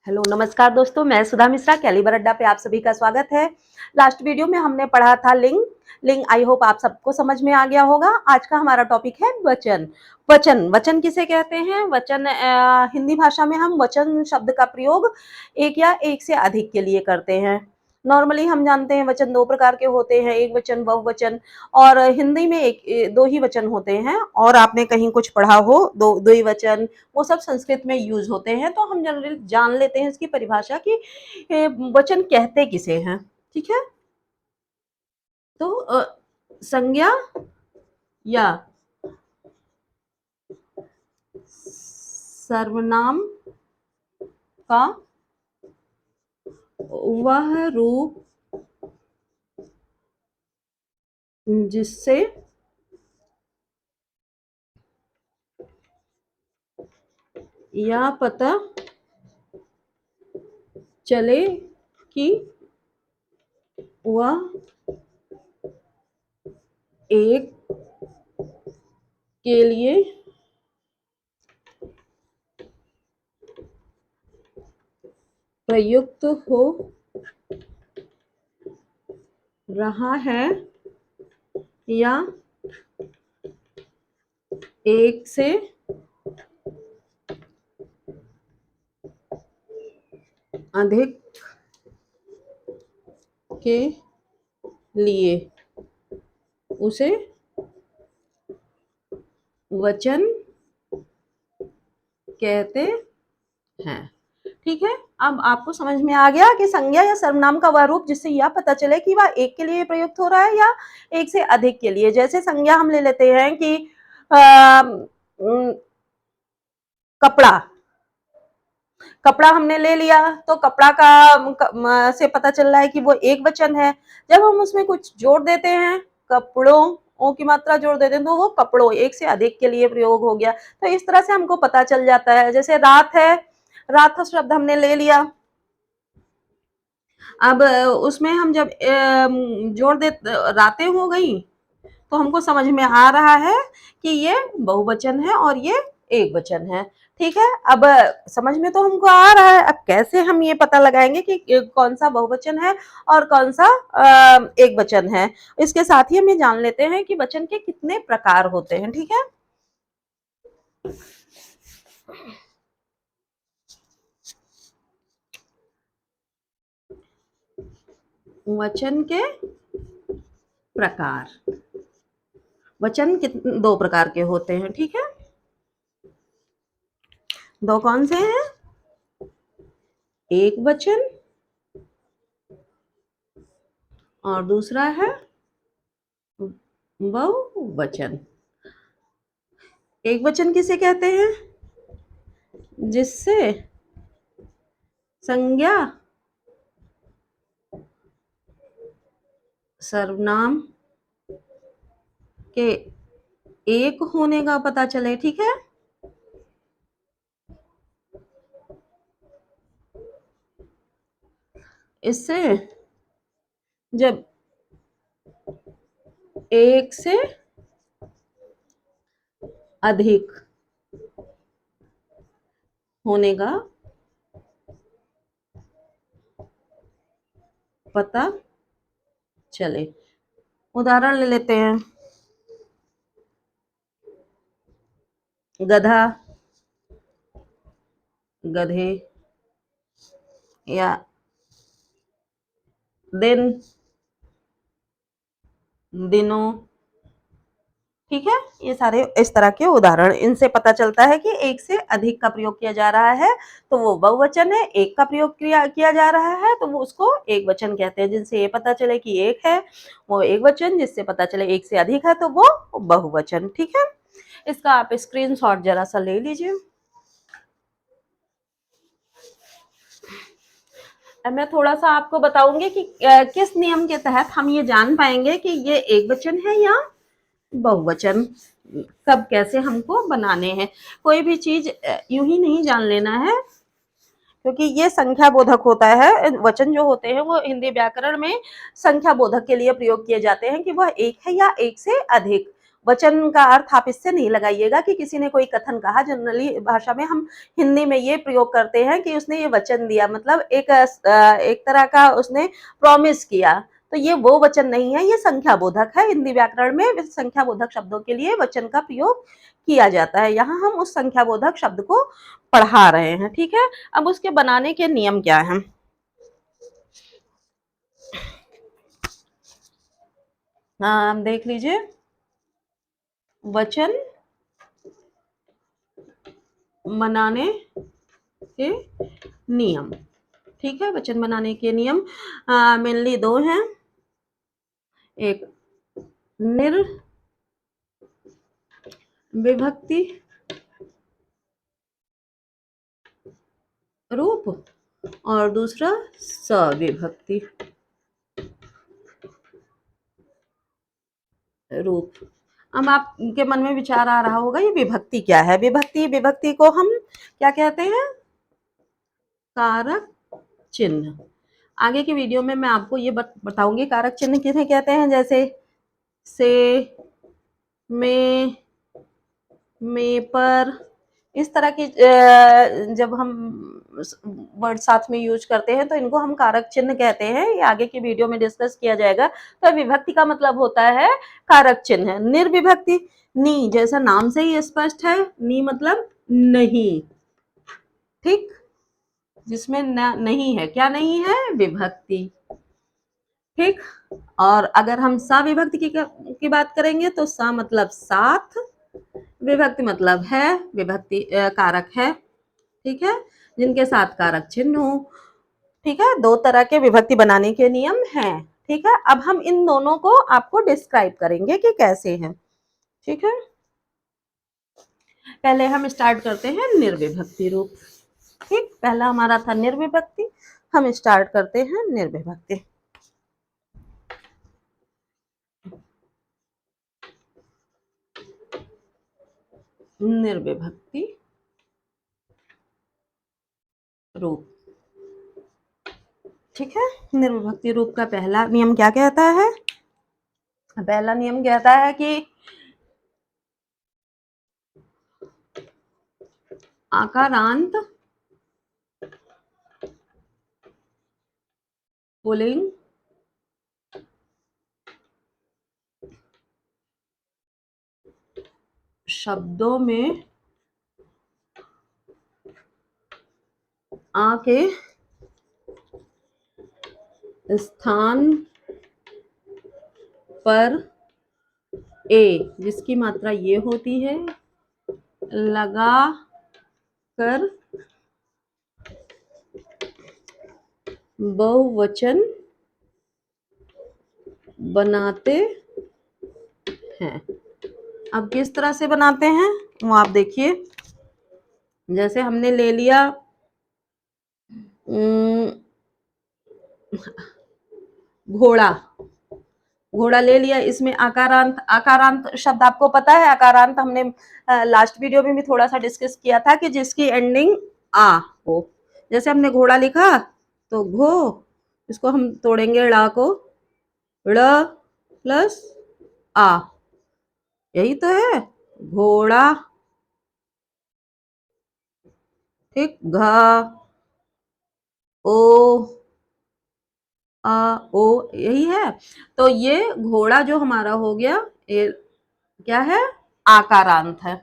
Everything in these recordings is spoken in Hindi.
हेलो नमस्कार दोस्तों, मैं सुधा मिश्रा कैलिबर अड्डा पे आप सभी का स्वागत है। लास्ट वीडियो में हमने पढ़ा था लिंग आई होप आप सबको समझ में आ गया होगा। आज का हमारा टॉपिक है वचन। वचन किसे कहते हैं? वचन हिंदी भाषा में हम वचन शब्द का प्रयोग एक या एक से अधिक के लिए करते हैं। नॉर्मली हम जानते हैं वचन दो प्रकार के होते हैं, एक वचन बहुवचन। और हिंदी में दो ही वचन होते हैं। और आपने कहीं कुछ पढ़ा हो दो ही वचन, वो सब संस्कृत में यूज होते हैं। तो हम जनरली जान लेते हैं इसकी परिभाषा कि वचन कहते किसे हैं। ठीक है, तो संज्ञा या सर्वनाम का वह रूप जिससे यह पता चले कि वह एक के लिए प्रयुक्त हो रहा है या एक से अधिक के लिए उसे वचन कहते हैं। ठीक है, अब आपको समझ में आ गया कि संज्ञा या सर्वनाम का वह रूप जिससे यह पता चले कि वह एक के लिए प्रयुक्त हो रहा है या एक से अधिक के लिए। जैसे संज्ञा हम ले लेते हैं कि कपड़ा। कपड़ा हमने ले लिया तो कपड़ा का से पता चल रहा है कि वो एक वचन है। जब हम उसमें कुछ जोड़ देते हैं, कपड़ों ओ की मात्रा जोड़ देते हैं, तो वो कपड़ों एक से अधिक के लिए प्रयोग हो गया। तो इस तरह से हमको पता चल जाता है। जैसे रात है, रात का शब्द हमने ले लिया। अब उसमें हम जब जोड़ दे रातें हो गई तो हमको समझ में आ रहा है कि ये बहुवचन है और ये एक वचन है। ठीक है, अब समझ में तो हमको आ रहा है। अब कैसे हम ये पता लगाएंगे कि कौन सा बहुवचन है और कौन सा एक वचन है। इसके साथ ही हम ये जान लेते हैं कि वचन के कितने प्रकार होते हैं। ठीक है, वचन के प्रकार। वचन दो प्रकार के होते हैं। ठीक है, दो कौन से हैं? एक वचन और दूसरा है बहुवचन। एक वचन किसे कहते हैं? जिससे संज्ञा सर्वनाम के एक होने का पता चले। ठीक है, इससे जब एक से अधिक होने का पता चले। उदाहरण ले लेते हैं। गधा, गधे, या दिन, दिनों। ठीक है, ये सारे इस तरह के उदाहरण, इनसे पता चलता है कि एक से अधिक का प्रयोग किया जा रहा है तो वो बहुवचन है, एक का प्रयोग किया जा रहा है तो वो उसको एक वचन कहते हैं। जिनसे ये पता चले कि एक है वो एक वचन, जिससे पता चले एक से अधिक है तो वो बहुवचन। ठीक है, इसका आप स्क्रीनशॉट जरा सा ले लीजिए। अब मैं थोड़ा सा आपको बताऊंगी कि किस नियम के तहत हम ये जान पाएंगे कि ये एक वचन है या बहुवचन। कब कैसे हमको बनाने हैं। कोई भी चीज यूं ही नहीं जान लेना है, क्योंकि ये संख्या बोधक होता है। वचन जो होते हैं वो हिंदी व्याकरण में संख्या बोधक के लिए प्रयोग किए जाते हैं कि वह एक है या एक से अधिक। वचन का अर्थ आप इससे नहीं लगाइएगा कि किसी ने कोई कथन कहा। जनरली भाषा में हम हिंदी में ये प्रयोग करते हैं कि उसने ये वचन दिया, मतलब एक तरह का उसने प्रॉमिस किया, तो ये वो वचन नहीं है, ये संख्या बोधक है। हिंदी व्याकरण में संख्या बोधक शब्दों के लिए वचन का प्रयोग किया जाता है। यहाँ हम उस संख्या बोधक शब्द को पढ़ा रहे हैं, ठीक है। अब उसके बनाने के नियम क्या हैं? हाँ, देख लीजिए, वचन बनाने के नियम, ठीक है। वचन बनाने के नियम मेनली दो हैं। एक निर्विभक्ति रूप और दूसरा सविभक्ति रूप। अब आपके मन में विचार आ रहा होगा, ये विभक्ति क्या है? विभक्ति को हम क्या कहते हैं? कारक चिन्ह। आगे की वीडियो में मैं आपको ये बताऊंगी कारक चिन्ह किन्हें कहते हैं, जैसे से, में, पर, इस तरह की जब हम वर्ड साथ में यूज करते हैं तो इनको हम कारक चिन्ह कहते हैं। ये आगे की वीडियो में डिस्कस किया जाएगा। तो विभक्ति का मतलब होता है कारक चिन्ह। निर्विभक्ति, नी जैसा नाम से ही स्पष्ट है, नी मतलब नहीं, ठीक, जिसमें नहीं है, क्या नहीं है? विभक्ति, ठीक। और अगर हम सविभक्ति की बात करेंगे तो सा मतलब साथ, विभक्ति मतलब है, विभक्ति कारक है, ठीक है, जिनके साथ कारक चिन्ह हो, ठीक है। दो तरह के विभक्ति बनाने के नियम हैं, ठीक है। अब हम इन दोनों को आपको डिस्क्राइब करेंगे कि कैसे हैं, ठीक है। पहले हम स्टार्ट करते हैं निर्विभक्ति रूप, ठीक। पहला हमारा था निर्विभक्ति, हम स्टार्ट करते हैं निर्विभक्ति। निर्विभक्ति रूप, ठीक है। निर्विभक्ति रूप का पहला नियम क्या कहता है? पहला नियम कहता है कि आकारांत पुल्लिंग शब्दों में आ के स्थान पर ए, जिसकी मात्रा ये होती है, लगा कर बहुवचन बनाते हैं। अब किस तरह से बनाते हैं वो आप देखिए। जैसे हमने ले लिया घोड़ा, घोड़ा ले लिया, इसमें आकारांत, आकारांत शब्द आपको पता है। आकारांत हमने लास्ट वीडियो में भी थोड़ा सा डिस्कस किया था कि जिसकी एंडिंग आ हो। जैसे हमने घोड़ा लिखा तो घो, इसको हम तोड़ेंगे ड़ा को, ड़ प्लस आ, यही तो है घोड़ा, ठीक। घा, ओ, आ, ओ, यही है। तो ये घोड़ा जो हमारा हो गया, ये क्या है? आकारांत है।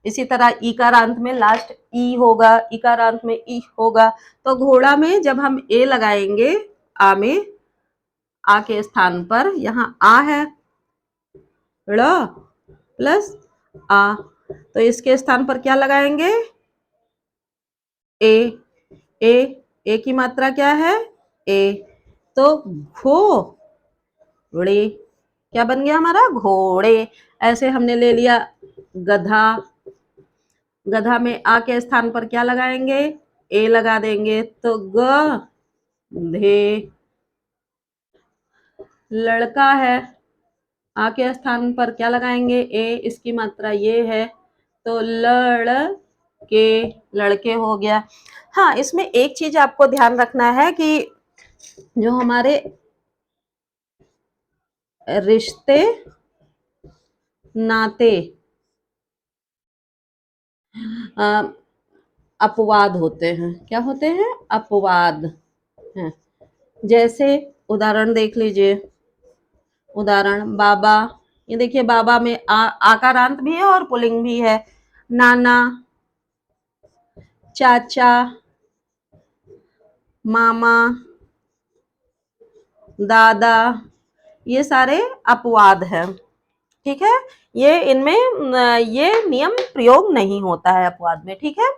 इसी तरह ईकारांत में लास्ट ई होगा, इकारांत में ई होगा। तो घोड़ा में जब हम ए लगाएंगे, आ में, आ के स्थान पर यहाँ आ है, ड़ प्लस आ, तो इसके स्थान पर क्या लगाएंगे? ए, ए, ए की मात्रा क्या है? ए, तो घोड़े क्या बन गया हमारा? घोड़े। ऐसे हमने ले लिया गधा, गधा में आ के स्थान पर क्या लगाएंगे? ए लगा देंगे, तो गधे। लड़का है, आ के स्थान पर क्या लगाएंगे? ए, इसकी मात्रा ये है, तो लड़के, लड़के हो गया। हाँ, इसमें एक चीज आपको ध्यान रखना है कि जो हमारे रिश्ते नाते अ, अपवाद होते हैं। क्या होते हैं? अपवाद हैं। जैसे उदाहरण देख लीजिए। उदाहरण बाबा। ये देखिए बाबा में आकारांत भी है और पुल्लिंग भी है। नाना, चाचा, मामा, दादा, ये सारे अपवाद हैं। ठीक है, ये इनमें ये नियम प्रयोग नहीं होता है अपवाद में। ठीक है,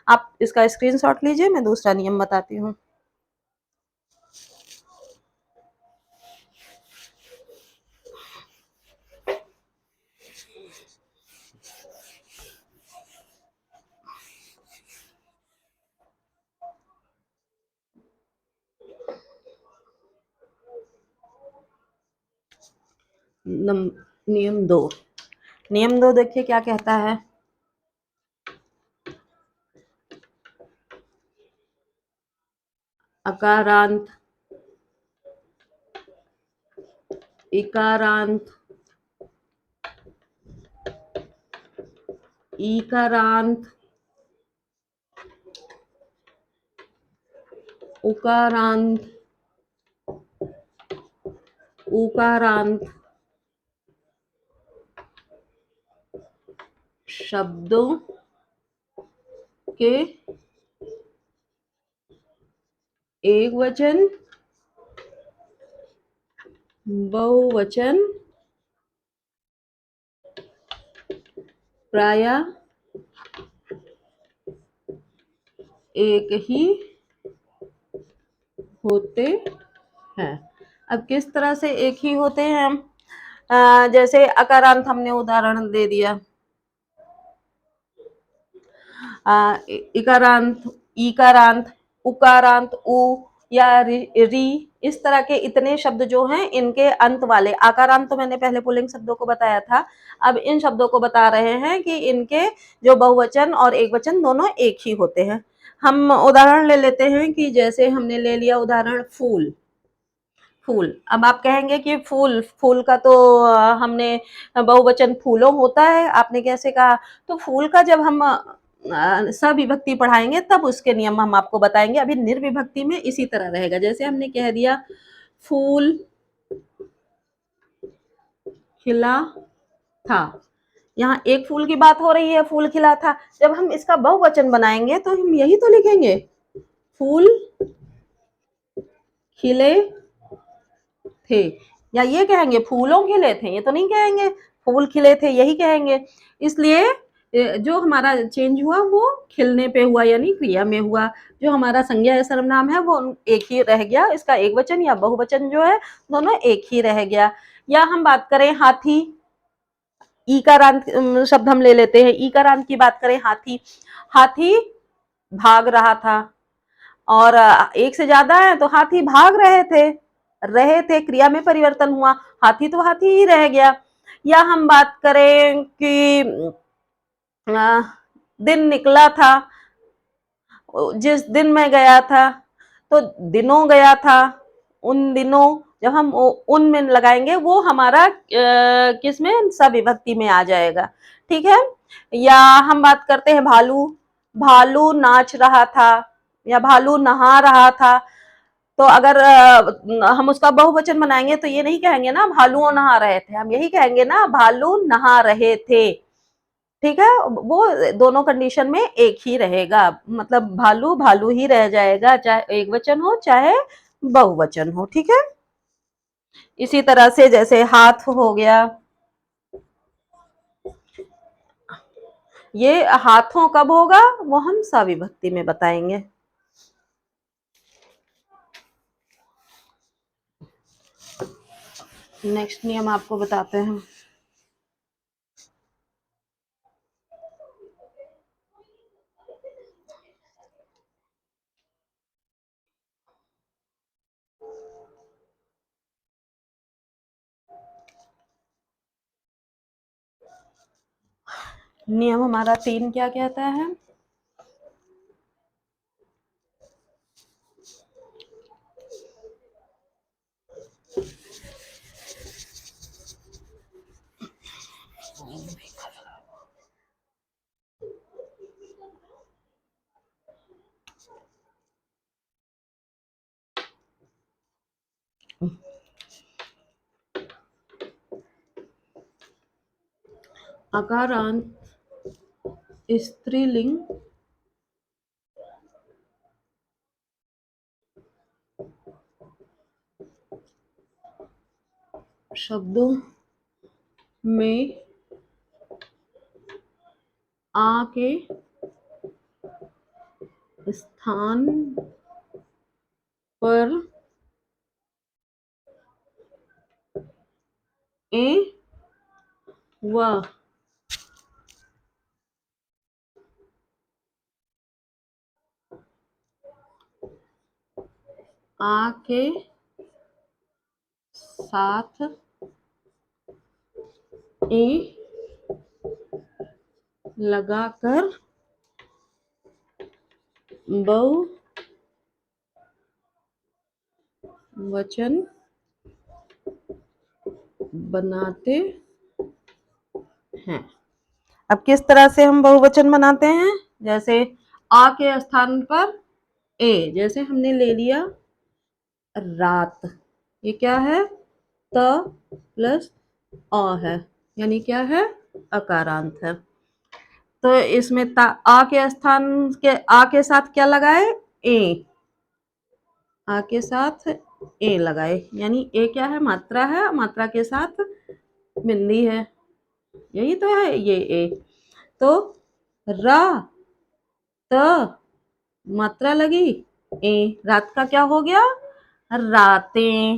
आप इसका स्क्रीनशॉट लीजिए, मैं दूसरा नियम बताती हूँ। नियम दो। नियम दो देखिए क्या कहता है। अकारांत, इकारांत, ईकारांत, उकारांत, उकारांत शब्दों के एक वचन, बहुवचन प्रायः एक ही होते हैं। अब किस तरह से एक ही होते हैं? जैसे अकारांत हमने उदाहरण दे दिया। इकारांत, ईकारांत, उकारांत, उ या री, इस तरह के इतने शब्द जो हैं इनके अंत वाले। आकारांत तो मैंने पहले पुल्लिंग शब्दों को बताया था, अब इन शब्दों को बता रहे हैं कि इनके जो बहुवचन और एक वचन दोनों एक ही होते हैं। हम उदाहरण ले लेते हैं कि जैसे हमने ले लिया उदाहरण फूल। फूल, अब आप कहेंगे कि फूल, फूल का तो हमने बहुवचन फूलों होता है, आपने कैसे कहा? तो फूल का जब हम सविभक्ति पढ़ाएंगे तब उसके नियम हम आपको बताएंगे। अभी निर्विभक्ति में इसी तरह रहेगा। जैसे हमने कह दिया फूल खिला था, यहाँ एक फूल की बात हो रही है, फूल खिला था। जब हम इसका बहुवचन बनाएंगे तो हम यही तो लिखेंगे, फूल खिले थे, या ये कहेंगे फूलों खिले थे, ये तो नहीं कहेंगे फूल खिले थे, यही कहेंगे। इसलिए जो हमारा चेंज हुआ वो खिलने पे हुआ, यानी क्रिया में हुआ। जो हमारा संज्ञा या सर्वनाम है वो एक ही रह गया, इसका एक वचन या बहुवचन जो है दोनों एक ही रह गया। या हम बात करें हाथी, ईकारांत शब्द हम ले लेते हैं। ईकारांत की बात करें, हाथी, हाथी भाग रहा था, और एक से ज्यादा है तो हाथी भाग रहे थे, रहे थे क्रिया में परिवर्तन हुआ, हाथी तो हाथी ही रह गया। या हम बात करें कि दिन निकला था, जिस दिन में गया था, तो दिनों गया था, उन दिनों, जब हम उन में लगाएंगे वो हमारा किस में, सविभक्ति में आ जाएगा। ठीक है। या हम बात करते हैं भालू, भालू नाच रहा था या भालू नहा रहा था, तो अगर हम उसका बहुवचन बनाएंगे तो ये नहीं कहेंगे ना भालुओं नहा रहे थे, हम यही कहेंगे ना भालू नहा रहे थे। ठीक है, वो दोनों कंडीशन में एक ही रहेगा, मतलब भालू भालू ही रह जाएगा, चाहे एक वचन हो चाहे बहुवचन हो। ठीक है, इसी तरह से जैसे हाथ हो गया, ये हाथों कब होगा वो हम सविभक्ति में बताएंगे। नेक्स्ट नियम आपको बताते हैं। नियम हमारा 3 क्या कहता है? अकारांत स्त्रीलिंग शब्दों में आ के स्थान पर ए व आ के साथ ए लगाकर बहुवचन बनाते हैं। अब किस तरह से हम बहुवचन बनाते हैं? जैसे आ के स्थान पर ए, जैसे हमने ले लिया रात, ये क्या है? त प्लस अ है, यानी क्या है? अकारांत है। तो इसमें आ के स्थान के आ के साथ क्या लगाए? ए। आ के साथ ए लगाए, यानी ए क्या है? मात्रा है, मात्रा के साथ बिंदी है, यही तो है ये ए। तो रा त मात्रा लगी ए, रात का क्या हो गया? रातें।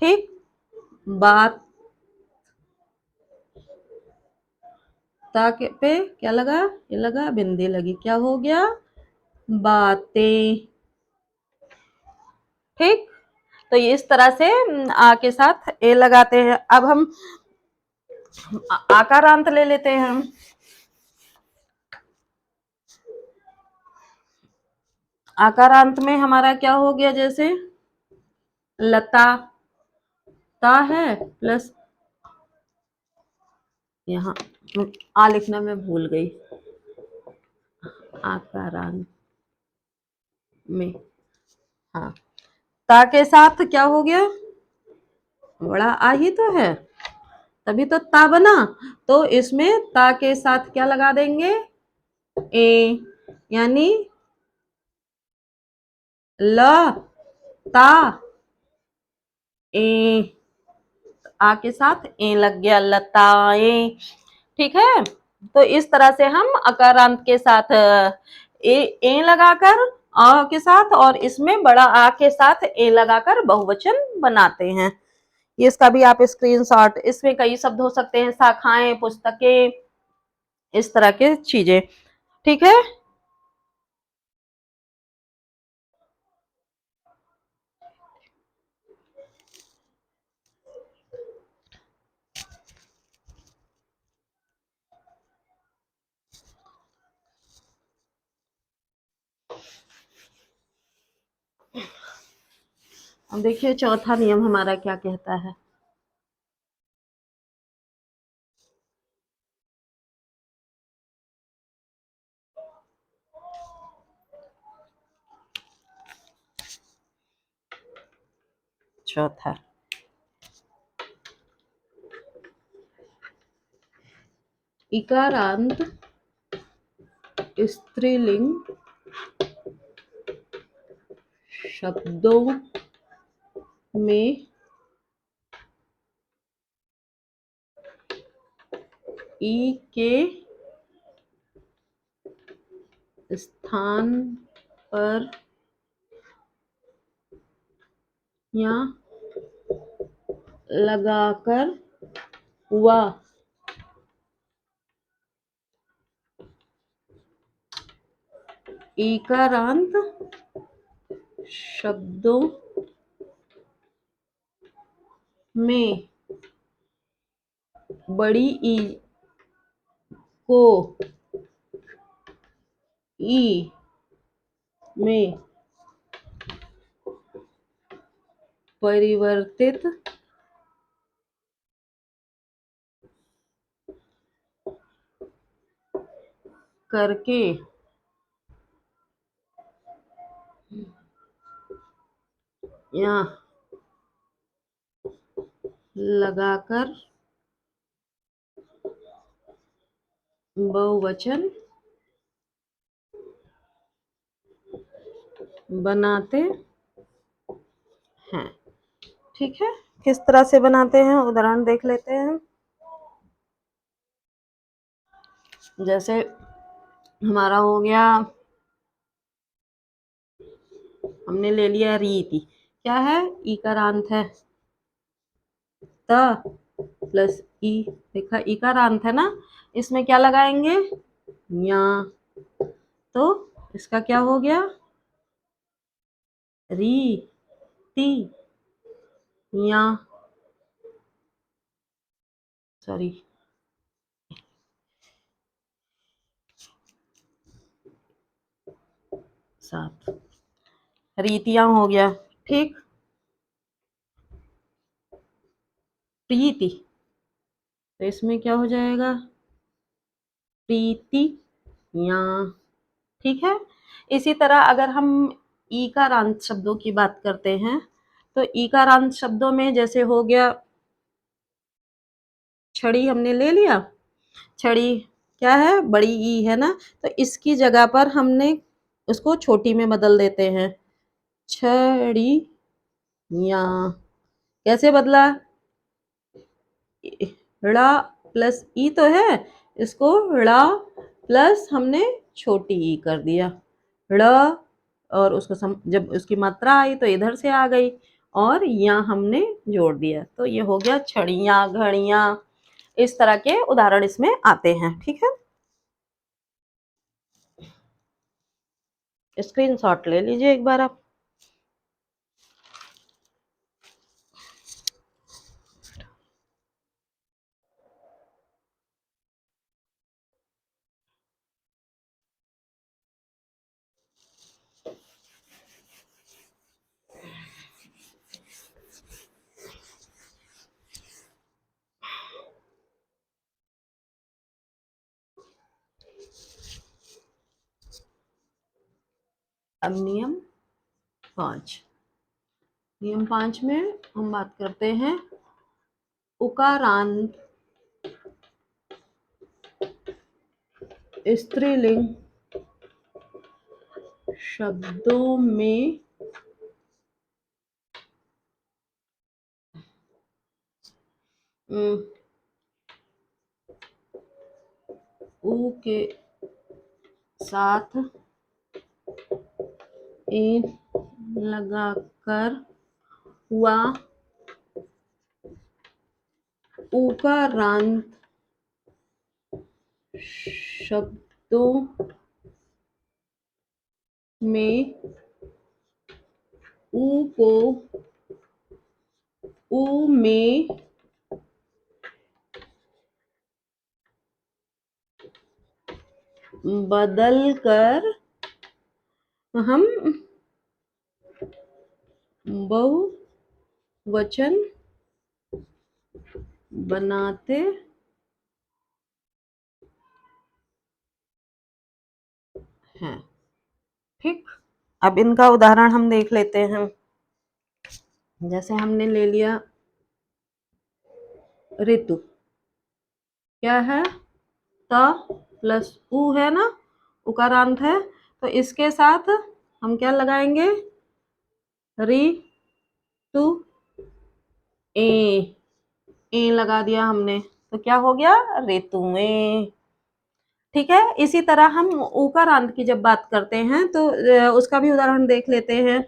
ठीक, बात ताके पे क्या लगा? ये लगा बिंदी लगी, क्या हो गया? बातें। ठीक, तो ये इस तरह से आ के साथ ए लगाते हैं। अब हम आकारांत ले लेते हैं। हम आकारांत में हमारा क्या हो गया? जैसे लता, ता है प्लस, यहाँ आ लिखना मैं भूल गई, आकारांत में हाँ, ता के साथ क्या हो गया? बड़ा आ ही तो है, तभी तो ता बना। तो इसमें ता के साथ क्या लगा देंगे? ए, यानी ल ता ए, आ के साथ ए लग गया, लताएं। ठीक है, तो इस तरह से हम अकारांत के साथ ए लगाकर आ के साथ, और इसमें बड़ा आ के साथ ए लगाकर बहुवचन बनाते हैं। ये इसका भी आप स्क्रीनशॉट, इसमें कई शब्द हो सकते हैं, शाखाएं, पुस्तकें, इस तरह के चीजें। ठीक है, अब देखिए चौथा नियम हमारा क्या कहता है। चौथा, इकारांत स्त्रीलिंग शब्दों में ई के स्थान पर या लगाकर व इकारांत शब्दों में बड़ी ई को ई में परिवर्तित करके या लगाकर बहुवचन बनाते हैं। ठीक है, किस तरह से बनाते हैं उदाहरण देख लेते हैं। जैसे हमारा हो गया, हमने ले लिया रीति, क्या है, ईकारांत है, त प्लस ई, देखा ईकारांत है ना, इसमें क्या लगाएंगे, या, तो इसका क्या हो गया, री ती या, सॉरी, सात, रीतियां हो गया। ठीक, प्रीति, तो इसमें क्या हो जाएगा, प्रीति या। ठीक है, इसी तरह अगर हम ईकारांत शब्दों की बात करते हैं, तो ईकारांत शब्दों में जैसे हो गया, छड़ी हमने ले लिया, छड़ी क्या है, बड़ी ई है ना, तो इसकी जगह पर हमने उसको छोटी में बदल देते हैं, छड़ी या। कैसे बदला, ड़ा प्लस ई तो है, इसको ड़ा प्लस हमने छोटी ई कर दिया, ड़, और उसको जब उसकी मात्रा आई तो इधर से आ गई, और यहाँ हमने जोड़ दिया, तो ये हो गया छड़ियाँ, घड़ियाँ, इस तरह के उदाहरण इसमें आते हैं। ठीक है, स्क्रीनशॉट ले लीजिए एक बार आप। अब नियम 5, नियम 5 में हम बात करते हैं उकारांत स्त्रीलिंग शब्दों में ऊ के साथ ए लगाकर हुआ उकारांत शब्दों में ऊ को ऊ में बदलकर हम बहुवचन बनाते हैं। ठीक, अब इनका उदाहरण हम देख लेते हैं। जैसे हमने ले लिया ऋतु, क्या है, त प्लस उ है ना, उकारांत है, तो इसके साथ हम क्या लगाएंगे, री टू ए लगा दिया हमने, तो क्या हो गया, ऋतुएं। ठीक है, इसी तरह हम उकारांत की जब बात करते हैं तो उसका भी उदाहरण देख लेते हैं।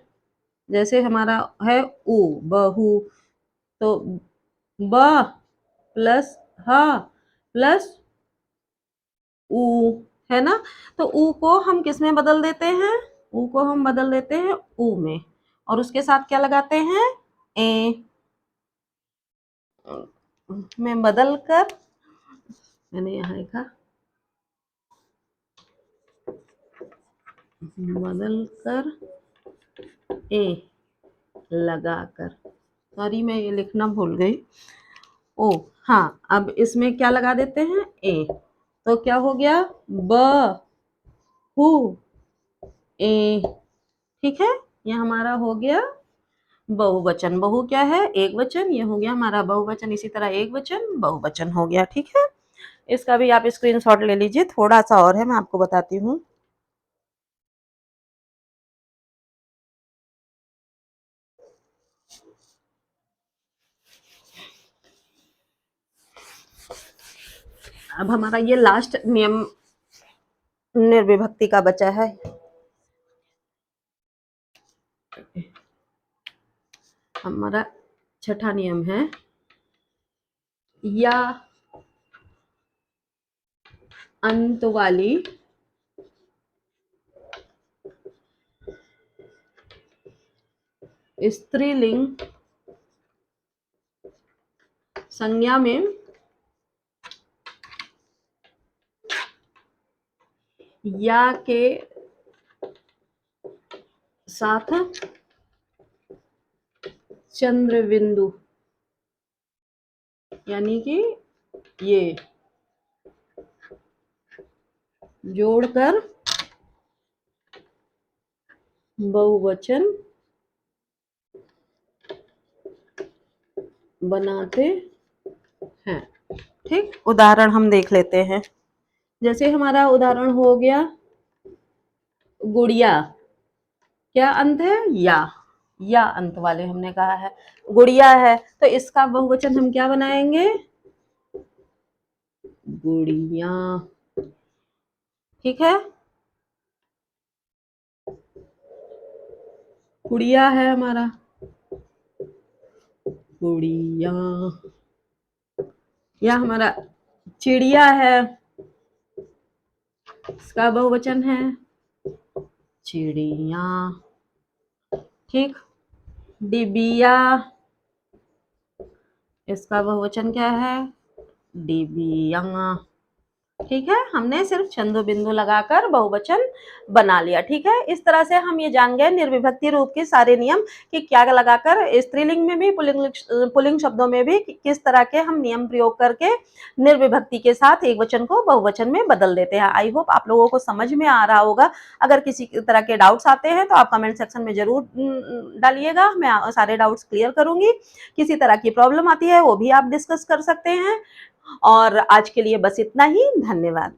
जैसे हमारा है उ, बहु, तो ब प्लस ह प्लस उ, है ना, तो उ को हम किस में बदल देते हैं, उ को हम बदल देते हैं उ में, और उसके साथ क्या लगाते हैं, ए में बदल कर, मैंने यहाँ लिखा बदल कर ए लगाकर, सॉरी मैं ये लिखना भूल गई, ओ हाँ, अब इसमें क्या लगा देते हैं, ए, तो क्या हो गया, ब हु ए। ठीक है, ये हमारा हो गया बहुवचन, बहु क्या है, एक वचन, ये हो गया हमारा बहुवचन, इसी तरह एक वचन बहुवचन हो गया। ठीक है, इसका भी आप स्क्रीनशॉट ले लीजिए, थोड़ा सा और है, मैं आपको बताती हूँ। अब हमारा ये लास्ट नियम निर्विभक्ति का बचा है। हमारा छठा नियम है या अंत वाली स्त्रीलिंग संज्ञा में या के साथ चंद्र बिंदु, यानी कि ये जोड़कर बहुवचन बनाते हैं। ठीक, उदाहरण हम देख लेते हैं। जैसे हमारा उदाहरण हो गया गुड़िया, क्या अंत है? या अंत वाले हमने कहा है, गुड़िया है तो इसका बहुवचन हम क्या बनाएंगे? गुड़िया। ठीक है, गुड़िया है हमारा, गुड़िया। या हमारा चिड़िया है, इसका बहुवचन है चिड़िया। ठीक, डिबिया, इसका बहुवचन क्या है? डिबिया। ठीक है, हमने सिर्फ छंदो बिंदु लगाकर बहुवचन बना लिया। ठीक है, इस तरह से हम ये जान गए निर्विभक्ति रूप के सारे नियम कि क्या लगाकर स्त्रीलिंग में भी पुल्लिंग शब्दों में भी किस तरह के हम नियम प्रयोग करके निर्विभक्ति के साथ एक वचन को बहुवचन में बदल देते हैं। आई होप आप लोगों को समझ में आ रहा होगा। अगर किसी तरह के डाउट्स आते हैं तो आप कमेंट सेक्शन में जरूर डालिएगा, मैं सारे डाउट्स क्लियर करूंगी। किसी तरह की प्रॉब्लम आती है वो भी आप डिस्कस कर सकते हैं। और आज के लिए बस इतना ही, धन्यवाद।